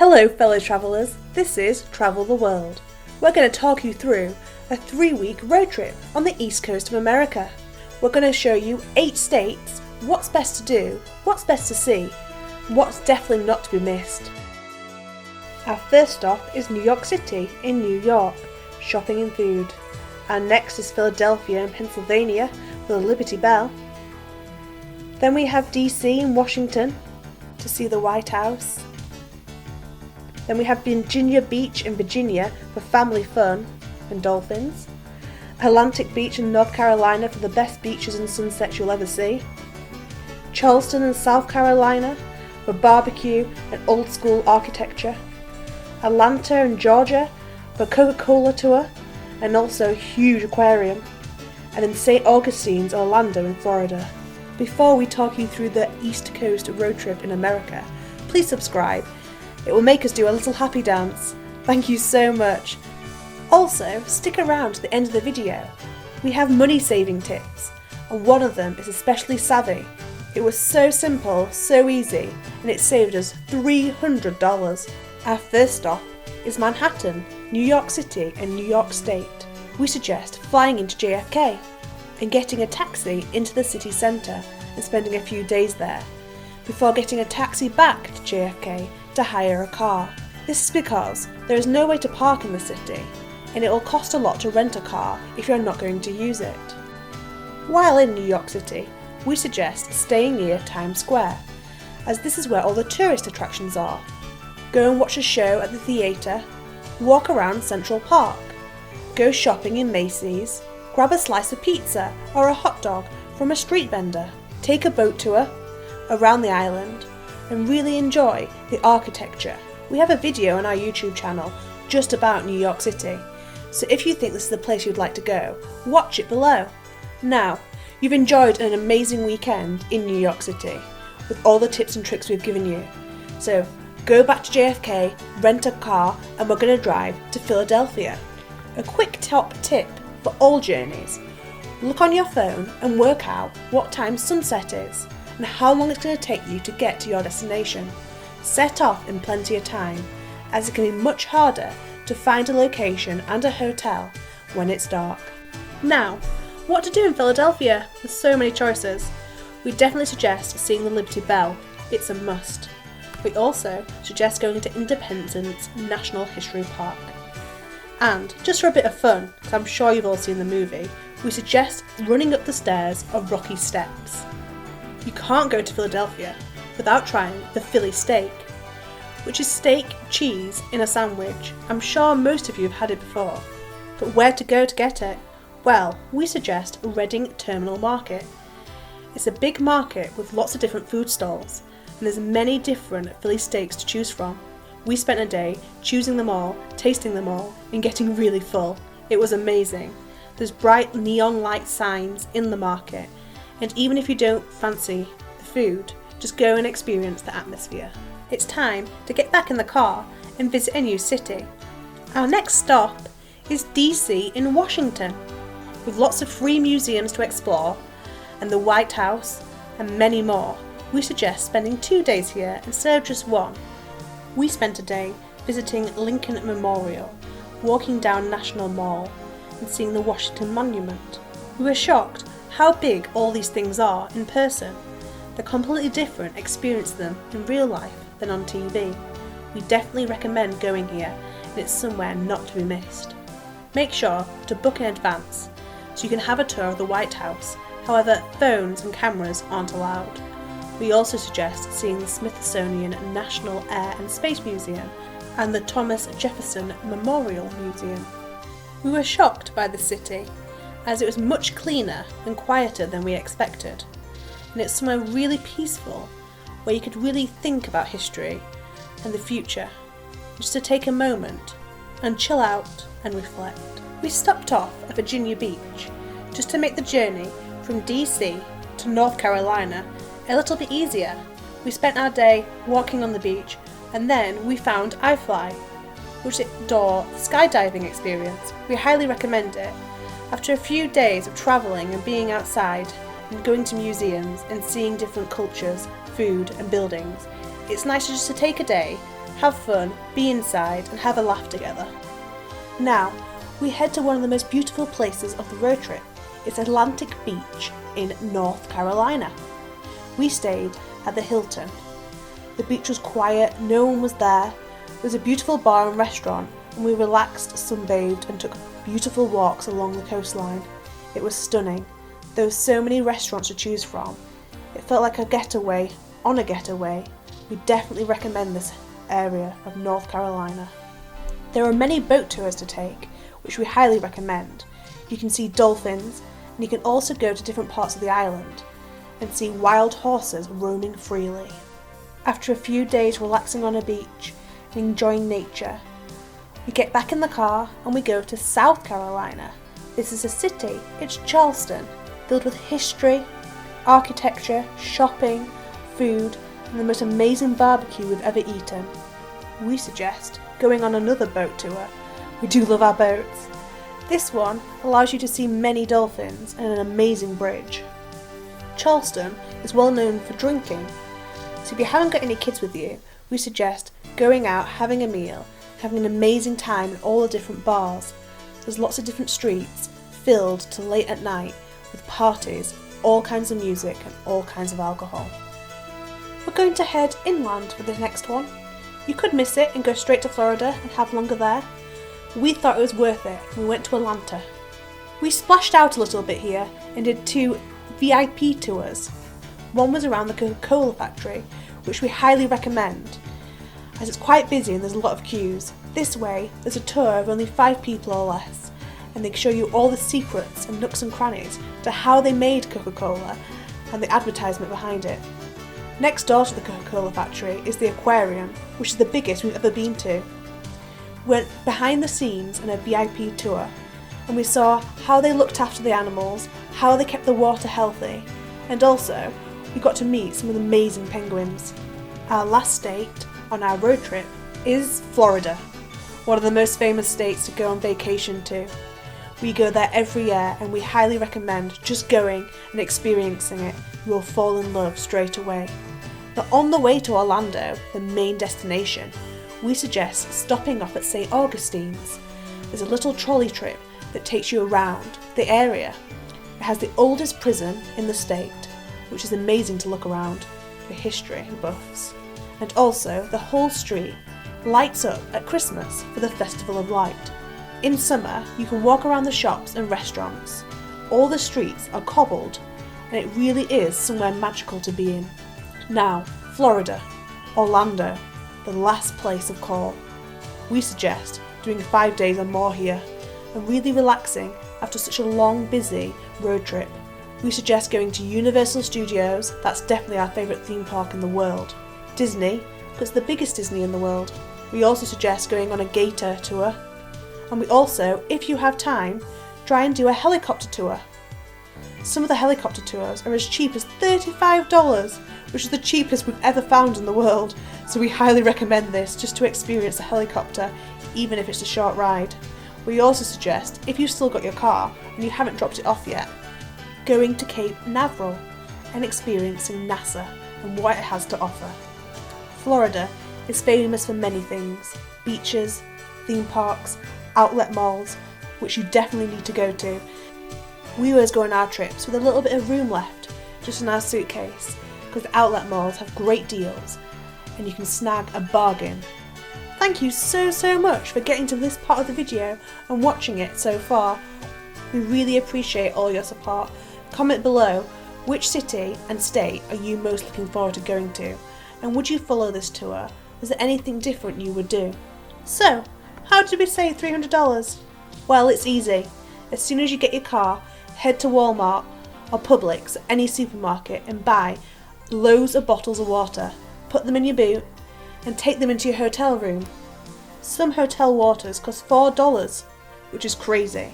Hello fellow travellers, this is Travel the World. We're going to talk you through a 3-week road trip on the east coast of America. We're going to show you 8 states, what's best to do, what's best to see, what's definitely not to be missed. Our first stop is New York City in New York, shopping and food. Our next is Philadelphia in Pennsylvania for the Liberty Bell. Then we have DC in Washington to see the White House. Then we have Virginia Beach in Virginia for family fun and dolphins. Atlantic Beach in North Carolina for the best beaches and sunsets you'll ever see. Charleston in South Carolina for barbecue and old school architecture. Atlanta in Georgia for Coca-Cola tour and also a huge aquarium. And in St. Augustine's, Orlando in Florida. Before we talk you through the East Coast road trip in America, please subscribe. It will make us do a little happy dance. Thank you so much. Also, stick around to the end of the video. We have money saving tips, and one of them is especially savvy. It was so simple, so easy, and it saved us $300. Our first stop is Manhattan, New York City and New York State. We suggest flying into JFK and getting a taxi into the city centre and spending a few days there, before getting a taxi back to JFK to hire a car. This is because there is no way to park in the city, and it will cost a lot to rent a car if you're not going to use it. While in New York City, we suggest staying near Times Square, as this is where all the tourist attractions are. Go and watch a show at the theatre, walk around Central Park, go shopping in Macy's, grab a slice of pizza or a hot dog from a street vendor, take a boat tour around the island, and really enjoy the architecture. We have a video on our YouTube channel just about New York City, so if you think this is the place you'd like to go, watch it below. Now, you've enjoyed an amazing weekend in New York City with all the tips and tricks we've given you. So go back to JFK, rent a car, and we're going to drive to Philadelphia. A quick top tip for all journeys: look on your phone and work out what time sunset is and how long it's going to take you to get to your destination. Set off in plenty of time, as it can be much harder to find a location and a hotel when it's dark. Now, what to do in Philadelphia? There's so many choices. We definitely suggest seeing the Liberty Bell. It's a must. We also suggest going to Independence National History Park. And just for a bit of fun, because I'm sure you've all seen the movie, we suggest running up the stairs of rocky steps. You can't go to Philadelphia without trying the Philly steak, which is steak, cheese in a sandwich. I'm sure most of you have had it before. But where to go to get it? Well, we suggest Reading Terminal Market. It's a big market with lots of different food stalls, and there's many different Philly steaks to choose from. We spent a day choosing them all, tasting them all, and getting really full. It was amazing. There's bright neon light signs in the market, and even if you don't fancy the food, just go and experience the atmosphere. It's time to get back in the car and visit a new city. Our next stop is DC in Washington, with lots of free museums to explore, and the White House, and many more. We suggest spending 2 days here instead of just 1. We spent a day visiting Lincoln Memorial, walking down National Mall, and seeing the Washington Monument. We were shocked how big all these things are in person. They're completely different experiencing them in real life than on TV. We definitely recommend going here, and it's somewhere not to be missed. Make sure to book in advance so you can have a tour of the White House. However, phones and cameras aren't allowed. We also suggest seeing the Smithsonian National Air and Space Museum and the Thomas Jefferson Memorial Museum. We were shocked by the city, as it was much cleaner and quieter than we expected, and it's somewhere really peaceful where you could really think about history and the future, just to take a moment and chill out and reflect. We stopped off at Virginia Beach just to make the journey from DC to North Carolina a little bit easier. We spent our day walking on the beach, and then we found iFly, which is an outdoor skydiving experience. We highly recommend it. After a few days of travelling and being outside and going to museums and seeing different cultures, food and buildings, it's nicer just to take a day have fun, be inside and have a laugh together. Now, we head to one of the most beautiful places of the road trip. It's Atlantic Beach in North Carolina. We stayed at the Hilton. The beach was quiet, no one was there. There was a beautiful bar and restaurant, and we relaxed, sunbathed and took beautiful walks along the coastline. It was stunning. There were so many restaurants to choose from. It felt like a getaway on a getaway. We definitely recommend this area of North Carolina. There are many boat tours to take, which we highly recommend. You can see dolphins, and you can also go to different parts of the island and see wild horses roaming freely. After a few days relaxing on a beach and enjoying nature, we get back in the car and we go to South Carolina. This is a city, it's Charleston, filled with history, architecture, shopping, food, and the most amazing barbecue we've ever eaten. We suggest going on another boat tour. We do love our boats. This one allows you to see many dolphins and an amazing bridge. Charleston is well known for drinking, so if you haven't got any kids with you, we suggest going out, having a meal, having an amazing time in all the different bars. There's lots of different streets filled till late at night with parties, all kinds of music and all kinds of alcohol. We're going to head inland for the next one. You could miss it and go straight to Florida and have longer there. We thought it was worth it and we went to Atlanta. We splashed out a little bit here and did 2 VIP tours. One was around the Coca-Cola factory, which we highly recommend as it's quite busy and there's a lot of queues. This way there's a tour of only 5 people or less, and they show you all the secrets and nooks and crannies to how they made Coca-Cola and the advertisement behind it. Next door to the Coca-Cola factory is the aquarium, which is the biggest we've ever been to. We went behind the scenes in a VIP tour and we saw how they looked after the animals, how they kept the water healthy, and also we got to meet some of the amazing penguins. Our last state on our road trip is Florida, one of the most famous states to go on vacation to. We go there every year and we highly recommend just going and experiencing it. You will fall in love straight away. But on the way to Orlando, the main destination, we suggest stopping off at St. Augustine's. There's a little trolley trip that takes you around the area. It has the oldest prison in the state, which is amazing to look around for history buffs. And also the whole street lights up at Christmas for the Festival of Light. In summer, you can walk around the shops and restaurants. All the streets are cobbled and it really is somewhere magical to be in. Now, Florida, Orlando, the last place of call. We suggest doing 5 days or more here and really relaxing after such a long, busy road trip. We suggest going to Universal Studios, that's definitely our favourite theme park in the world. Disney, because it's the biggest Disney in the world. We also suggest going on a gator tour. And we also, if you have time, try and do a helicopter tour. Some of the helicopter tours are as cheap as $35, which is the cheapest we've ever found in the world. So we highly recommend this just to experience a helicopter, even if it's a short ride. We also suggest, if you've still got your car and you haven't dropped it off yet, going to Cape Canaveral and experiencing NASA and what it has to offer. Florida is famous for many things: beaches, theme parks, outlet malls, which you definitely need to go to. We always go on our trips with a little bit of room left, just in our suitcase, because the outlet malls have great deals and you can snag a bargain. Thank you so much for getting to this part of the video and watching it so far. We really appreciate all your support. Comment below which city and state are you most looking forward to going to, and would you follow this tour? Is there anything different you would do? So, how did we save $300? Well, it's easy. As soon as you get your car, head to Walmart or Publix, any supermarket, and buy loads of bottles of water. Put them in your boot and take them into your hotel room. Some hotel waters cost $4, which is crazy.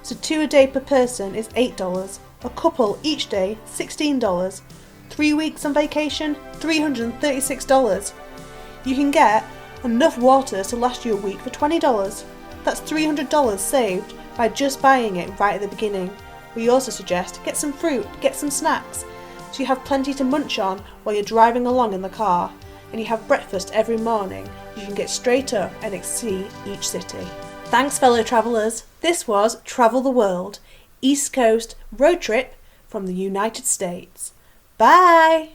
So 2 a day per person is $8. A couple each day, $16. 3 weeks on vacation, $336. You can get enough water to last you a week for $20. That's $300 saved by just buying it right at the beginning. We also suggest get some fruit, get some snacks, so you have plenty to munch on while you're driving along in the car, and you have breakfast every morning you can get straight up and see each city. Thanks, fellow travellers. This was Travel the World, East Coast road trip from the United States. Bye!